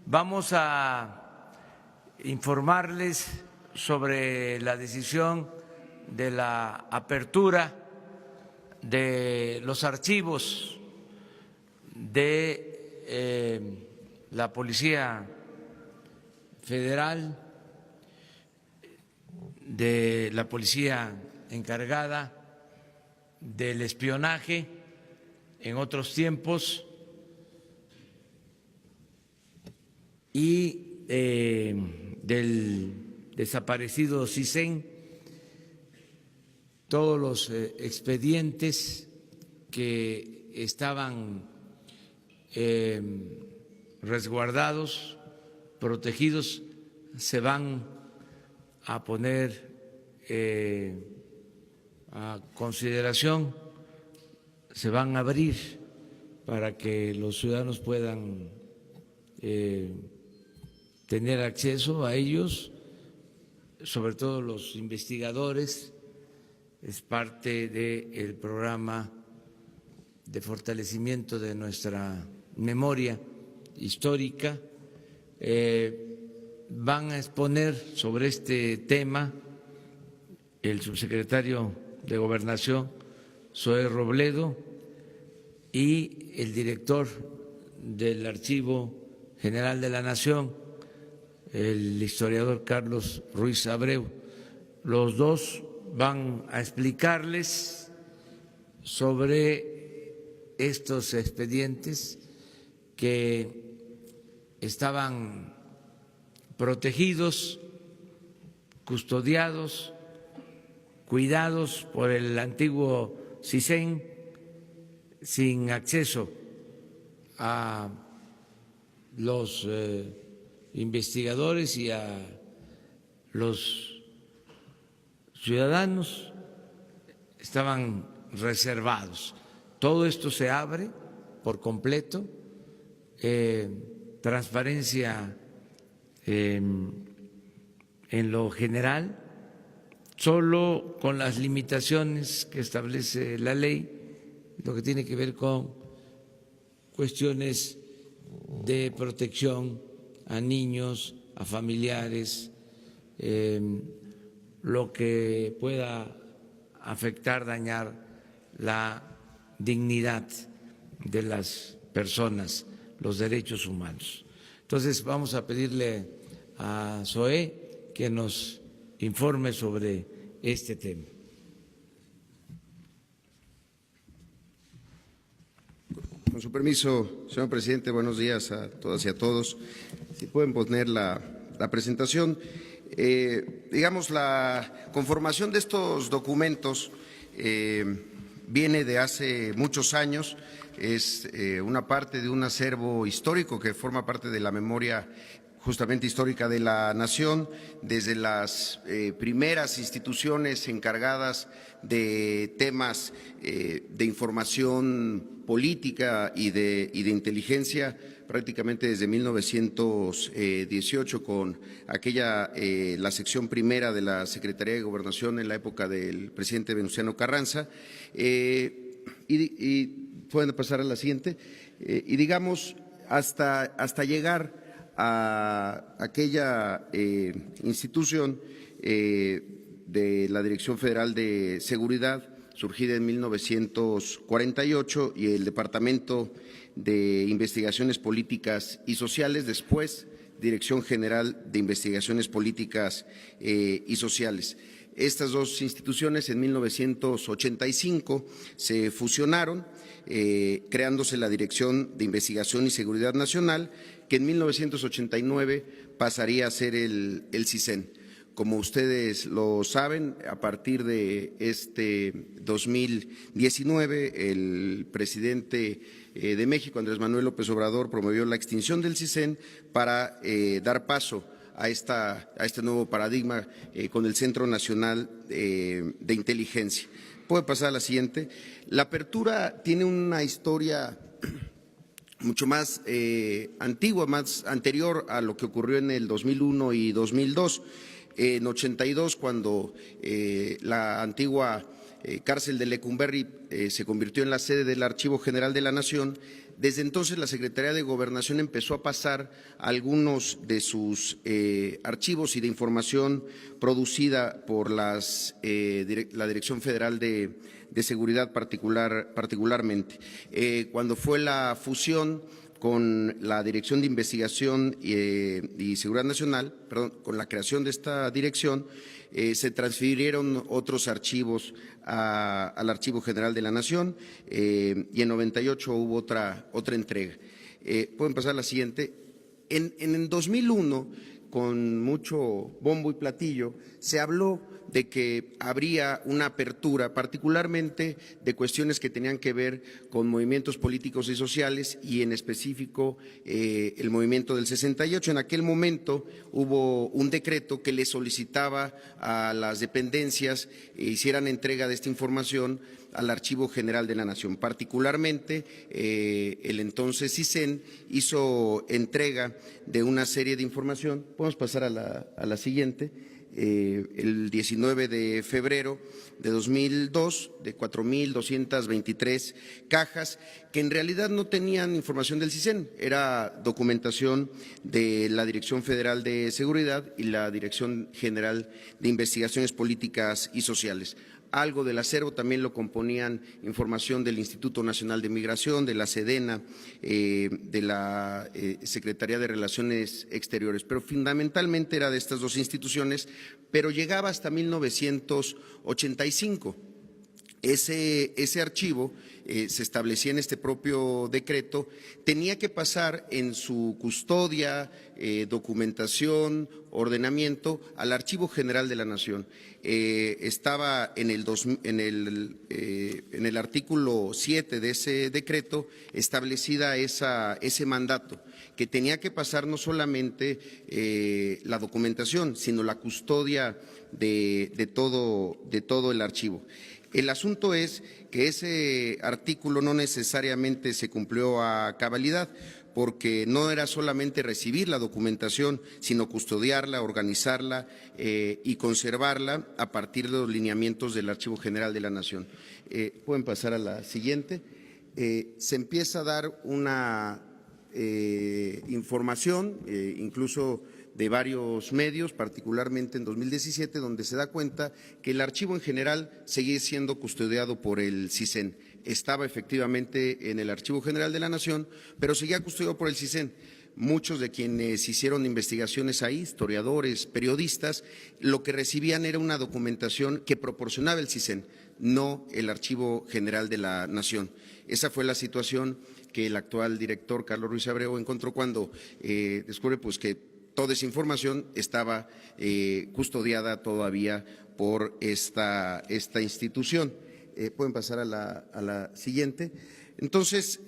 Vamos a informarles sobre la decisión de la apertura de los archivos de la Policía Federal, de la policía encargada del espionaje en otros tiempos y del desaparecido CISEN, todos los expedientes que estaban resguardados, protegidos, se van a poner a consideración, se van a abrir para que los ciudadanos puedan tener acceso a ellos, sobre todo los investigadores. Es parte del programa de fortalecimiento de nuestra memoria histórica. Van a exponer sobre este tema el subsecretario de Gobernación, Zoé Robledo, y el director del Archivo General de la Nación, el historiador Carlos Ruiz Abreu. Los dos van a explicarles sobre estos expedientes que estaban protegidos, custodiados, cuidados por el antiguo CISEN, sin acceso a los investigadores y a los ciudadanos, estaban reservados. Todo esto se abre por completo, transparencia en lo general, solo con las limitaciones que establece la ley, lo que tiene que ver con cuestiones de protección a niños, a familiares, lo que pueda afectar, dañar la dignidad de las personas, los derechos humanos. Entonces vamos a pedirle a Zoé que nos informe sobre este tema. Con su permiso, señor presidente, buenos días a todas y a todos. Si pueden poner la presentación. Digamos, la conformación de estos documentos viene de hace muchos años, es una parte de un acervo histórico que forma parte de la memoria justamente histórica de la nación, desde las primeras instituciones encargadas de temas de información política y de inteligencia, prácticamente desde 1918 con aquella, la sección primera de la Secretaría de Gobernación en la época del presidente Venustiano Carranza, y pueden pasar a la siguiente, y digamos hasta llegar a aquella institución de la Dirección Federal de Seguridad, surgida en 1948, y el Departamento de Investigaciones Políticas y Sociales, después Dirección General de Investigaciones Políticas y Sociales. Estas dos instituciones en 1985 se fusionaron, creándose la Dirección de Investigación y Seguridad Nacional, que en 1989 pasaría a ser el CISEN. Como ustedes lo saben, a partir de este 2019, el presidente de México, Andrés Manuel López Obrador, promovió la extinción del CISEN para dar paso a este nuevo paradigma con el Centro Nacional de Inteligencia. Puede pasar a la siguiente. La apertura tiene una historia mucho más antigua, más anterior a lo que ocurrió en el 2001 y 2002. En 82, cuando la antigua cárcel de Lecumberri se convirtió en la sede del Archivo General de la Nación, desde entonces la Secretaría de Gobernación empezó a pasar algunos de sus archivos y de información producida por la Dirección Federal de Seguridad particularmente. Cuando fue la fusión con la Dirección de Investigación y Seguridad Nacional, perdón, con la creación de esta dirección, se transfirieron otros archivos al Archivo General de la Nación y en 98 hubo otra entrega. Pueden pasar a la siguiente. En el 2001, con mucho bombo y platillo, se habló de que habría una apertura, particularmente de cuestiones que tenían que ver con movimientos políticos y sociales y en específico el movimiento del 68. En aquel momento hubo un decreto que le solicitaba a las dependencias hicieran entrega de esta información al Archivo General de la Nación. Particularmente, el entonces CISEN hizo entrega de una serie de información. Podemos pasar a la siguiente. El 19 de febrero de 2002, de 4.223 cajas, que en realidad no tenían información del CISEN, era documentación de la Dirección Federal de Seguridad y la Dirección General de Investigaciones Políticas y Sociales. Algo del acervo también lo componían información del Instituto Nacional de Migración, de la SEDENA, de la Secretaría de Relaciones Exteriores, pero fundamentalmente era de estas dos instituciones, pero llegaba hasta 1985. Ese archivo se establecía en este propio decreto, tenía que pasar en su custodia, documentación, ordenamiento al Archivo General de la Nación. Estaba en el artículo 7 de ese decreto establecida ese mandato, que tenía que pasar no solamente la documentación, sino la custodia de todo el archivo. El asunto es que ese artículo no necesariamente se cumplió a cabalidad, porque no era solamente recibir la documentación, sino custodiarla, organizarla y conservarla a partir de los lineamientos del Archivo General de la Nación. Pueden pasar a la siguiente. Se empieza a dar una información, incluso de varios medios, particularmente en 2017, donde se da cuenta que el archivo en general seguía siendo custodiado por el CISEN. Estaba efectivamente en el Archivo General de la Nación, pero seguía custodiado por el CISEN. Muchos de quienes hicieron investigaciones ahí, historiadores, periodistas, lo que recibían era una documentación que proporcionaba el CISEN, no el Archivo General de la Nación. Esa fue la situación que el actual director, Carlos Ruiz Abreu, encontró cuando descubre pues que toda esa información estaba custodiada todavía por esta institución. Pueden pasar a la siguiente. Entonces,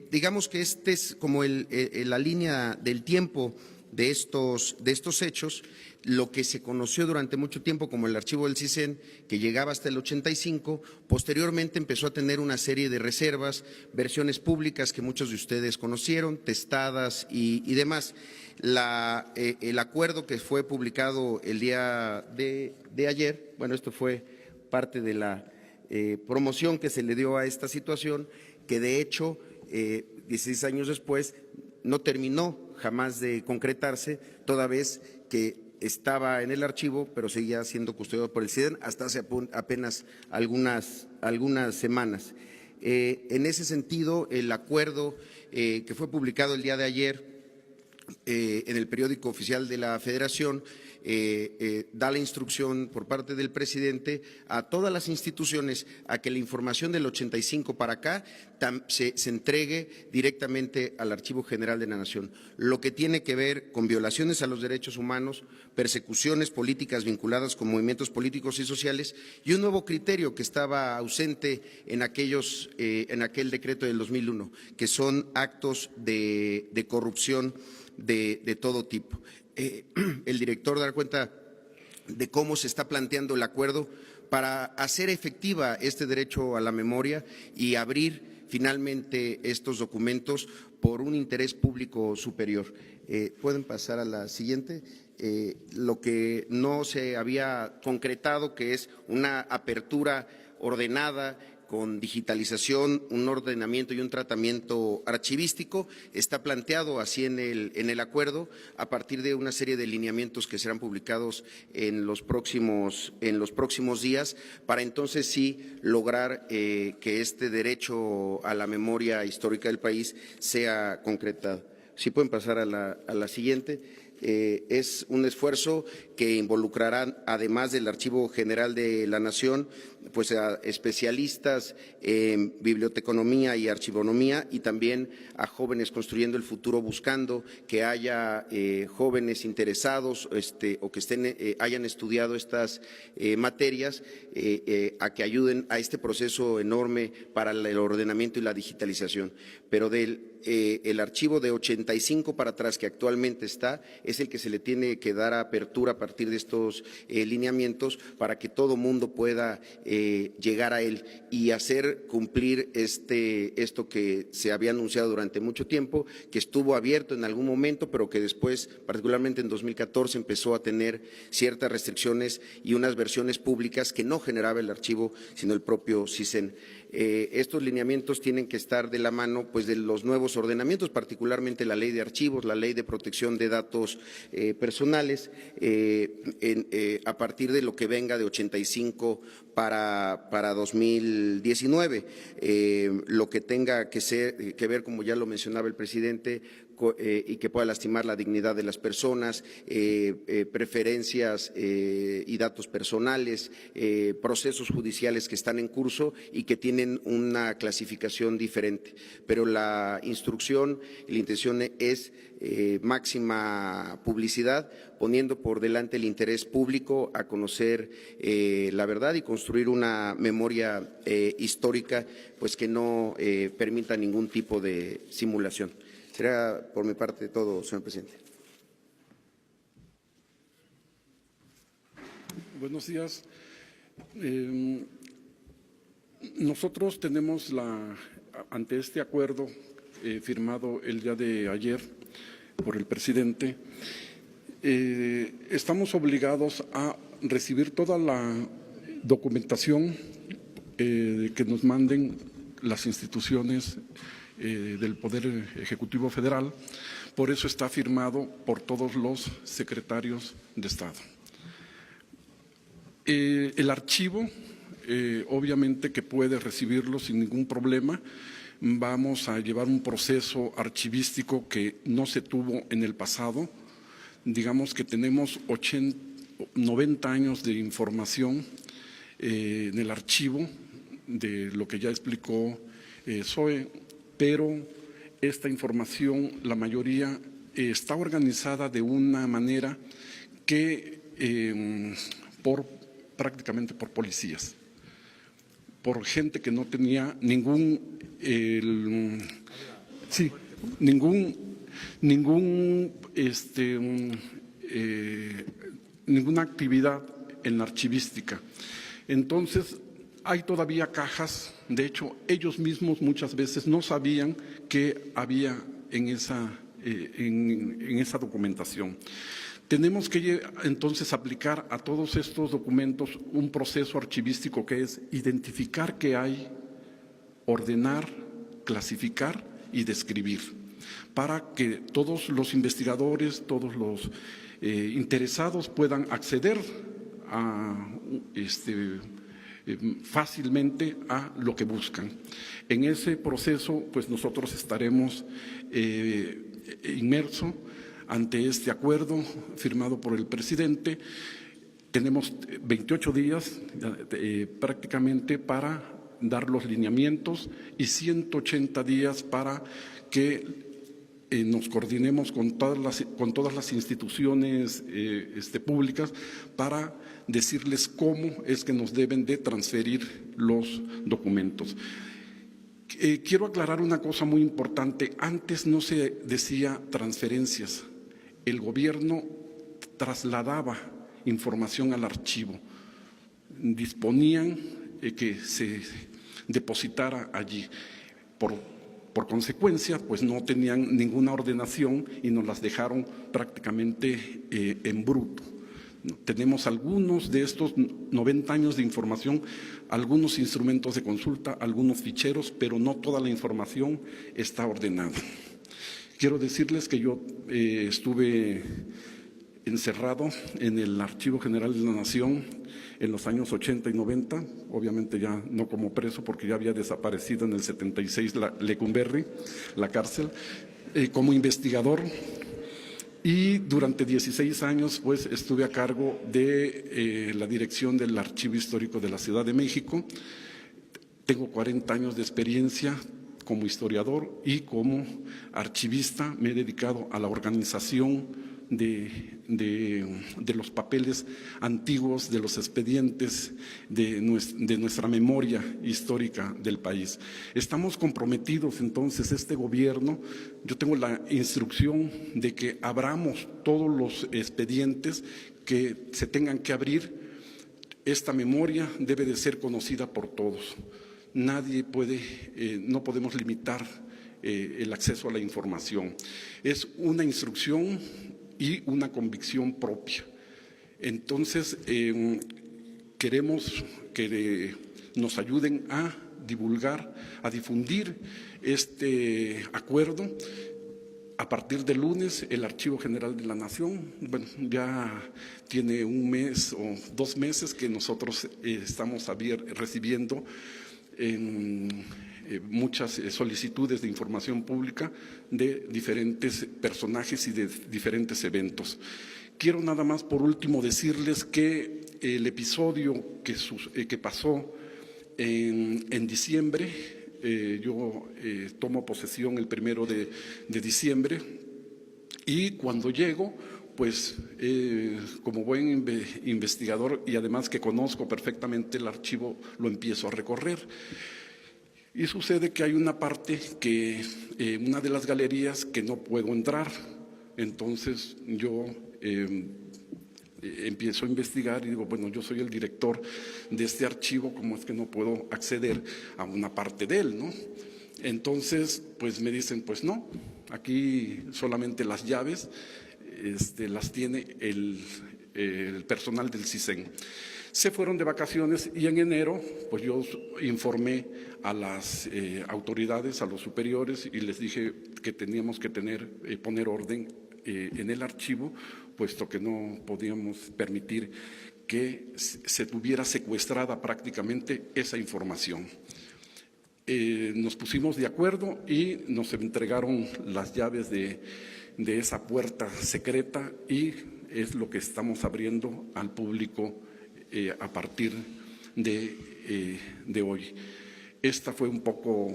digamos que este es como la línea del tiempo de estos hechos. Lo que se conoció durante mucho tiempo como el archivo del CISEN, que llegaba hasta el 85, posteriormente empezó a tener una serie de reservas, versiones públicas que muchos de ustedes conocieron, testadas y demás. El acuerdo que fue publicado el día de ayer, bueno, esto fue parte de la promoción que se le dio a esta situación, que de hecho 16 años después no terminó jamás de concretarse, toda vez que estaba en el archivo, pero seguía siendo custodiado por el CISEN hasta hace apenas algunas semanas. En ese sentido, el acuerdo que fue publicado el día de ayer en el periódico oficial de la Federación da la instrucción por parte del presidente a todas las instituciones a que la información del 85 para acá se entregue directamente al Archivo General de la Nación. Lo que tiene que ver con violaciones a los derechos humanos, persecuciones políticas vinculadas con movimientos políticos y sociales y un nuevo criterio que estaba ausente en aquel decreto del 2001, que son actos de corrupción de todo tipo. El director dará cuenta de cómo se está planteando el acuerdo para hacer efectiva este derecho a la memoria y abrir finalmente estos documentos por un interés público superior. Pueden pasar a la siguiente. Lo que no se había concretado, que es una apertura ordenada, con digitalización, un ordenamiento y un tratamiento archivístico. Está planteado así en el acuerdo, a partir de una serie de lineamientos que serán publicados en los próximos días, para entonces sí lograr que este derecho a la memoria histórica del país sea concretado. Si pueden pasar a la siguiente. Es un esfuerzo que involucrará, además del Archivo General de la Nación, pues a especialistas en biblioteconomía y archivonomía, y también a jóvenes construyendo el futuro, buscando que haya jóvenes interesados o que hayan estudiado estas materias, a que ayuden a este proceso enorme para el ordenamiento y la digitalización. Pero el archivo de 85 para atrás que actualmente está es el que se le tiene que dar apertura a partir de estos lineamientos para que todo mundo pueda llegar a él y hacer cumplir esto que se había anunciado durante mucho tiempo, que estuvo abierto en algún momento, pero que después, particularmente en 2014, empezó a tener ciertas restricciones y unas versiones públicas que no generaba el archivo, sino el propio CISEN. Estos lineamientos tienen que estar de la mano pues de los nuevos ordenamientos, particularmente la Ley de Archivos, la Ley de Protección de Datos Personales, a partir de lo que venga de 85 para 2019. Lo que tenga que ver, como ya lo mencionaba el presidente, y que pueda lastimar la dignidad de las personas, preferencias y datos personales, procesos judiciales que están en curso y que tienen una clasificación diferente. Pero la instrucción y la intención es máxima publicidad, poniendo por delante el interés público a conocer la verdad y construir una memoria histórica pues que no permita ningún tipo de simulación. Será por mi parte todo, señor presidente. Buenos días. Nosotros tenemos ante este acuerdo firmado el día de ayer por el presidente, estamos obligados a recibir toda la documentación que nos manden las instituciones del Poder Ejecutivo Federal. Por eso está firmado por todos los secretarios de Estado. El archivo, obviamente que puede recibirlo sin ningún problema. Vamos a llevar un proceso archivístico que no se tuvo en el pasado. Digamos que tenemos 90 años de información en el archivo, de lo que ya explicó Zoe, pero esta información, la mayoría, está organizada de una manera que prácticamente por policías, por gente que no tenía ninguna actividad en la archivística. Entonces, hay todavía cajas, de hecho, ellos mismos muchas veces no sabían que había en esa documentación. Tenemos que entonces aplicar a todos estos documentos un proceso archivístico que es identificar qué hay, ordenar, clasificar y describir, para que todos los investigadores, todos los interesados puedan acceder fácilmente a lo que buscan. En ese proceso, pues nosotros estaremos inmersos ante este acuerdo firmado por el presidente. Tenemos 28 días prácticamente para dar los lineamientos y 180 días para que nos coordinemos con todas las instituciones públicas para decirles cómo es que nos deben de transferir los documentos. Quiero aclarar una cosa muy importante. Antes no se decía transferencias. El gobierno trasladaba información al archivo. Disponían que se depositara allí. Por consecuencia, pues no tenían ninguna ordenación y nos las dejaron prácticamente en bruto. Tenemos algunos de estos 90 años de información, algunos instrumentos de consulta, algunos ficheros, pero no toda la información está ordenada. Quiero decirles que yo estuve encerrado en el Archivo General de la Nación en los años 80 y 90, obviamente ya no como preso porque ya había desaparecido en el 76 Lecumberri, la cárcel, como investigador. Y durante 16 años pues estuve a cargo de la dirección del Archivo Histórico de la Ciudad de México. Tengo 40 años de experiencia como historiador y como archivista. Me he dedicado a la organización de los papeles antiguos, de los expedientes, de nuestra memoria histórica del país. Estamos comprometidos entonces, este gobierno, yo tengo la instrucción de que abramos todos los expedientes que se tengan que abrir. Esta memoria debe de ser conocida por todos. Nadie puede, no podemos limitar el acceso a la información. Es una instrucción y una convicción propia. Entonces, queremos que nos ayuden a divulgar, a difundir este acuerdo. A partir de lunes, el Archivo General de la Nación, bueno, ya tiene un mes o 2 meses que nosotros estamos recibiendo muchas solicitudes de información pública de diferentes personajes y de diferentes eventos. Quiero nada más por último decirles que el episodio que pasó en diciembre, yo tomo posesión el 1 de diciembre y cuando llego, pues como buen investigador y además que conozco perfectamente el archivo, lo empiezo a recorrer. Y sucede que hay una parte una de las galerías que no puedo entrar. Entonces yo empiezo a investigar y digo, bueno, yo soy el director de este archivo, ¿cómo es que no puedo acceder a una parte de él, no? Entonces, pues me dicen, pues no, aquí solamente las llaves las tiene el personal del CISEN. Se fueron de vacaciones y en enero, pues yo informé a las autoridades, a los superiores y les dije que teníamos que poner orden en el archivo, puesto que no podíamos permitir que se tuviera secuestrada prácticamente esa información. Nos pusimos de acuerdo y nos entregaron las llaves de esa puerta secreta y es lo que estamos abriendo al público a partir de hoy. Esta fue un poco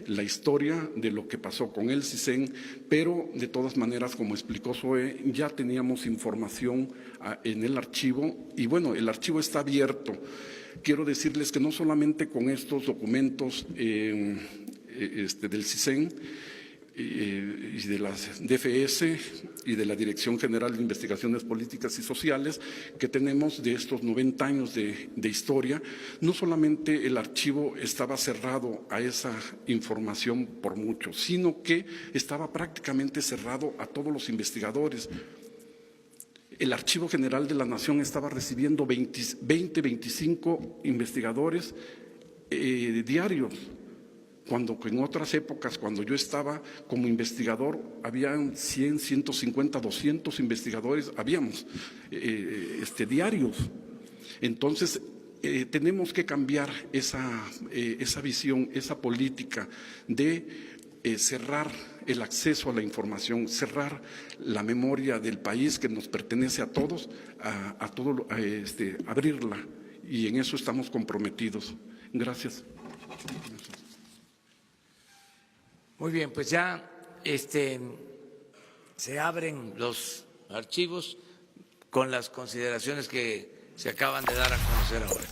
la historia de lo que pasó con el CISEN, pero de todas maneras, como explicó Zoe, ya teníamos información en el archivo y bueno, el archivo está abierto. Quiero decirles que no solamente con estos documentos del CISEN y de las DFS y de la Dirección General de Investigaciones Políticas y Sociales que tenemos de estos 90 años de historia, no solamente el archivo estaba cerrado a esa información por mucho, sino que estaba prácticamente cerrado a todos los investigadores. El Archivo General de la Nación estaba recibiendo 25 investigadores diarios, cuando en otras épocas, cuando yo estaba como investigador, habían 100, 150, 200 investigadores, habíamos diarios. Entonces, tenemos que cambiar esa visión, esa política de cerrar el acceso a la información, cerrar la memoria del país que nos pertenece a todos, abrirla, y en eso estamos comprometidos. Gracias. Muy bien, pues ya se abren los archivos con las consideraciones que se acaban de dar a conocer ahora.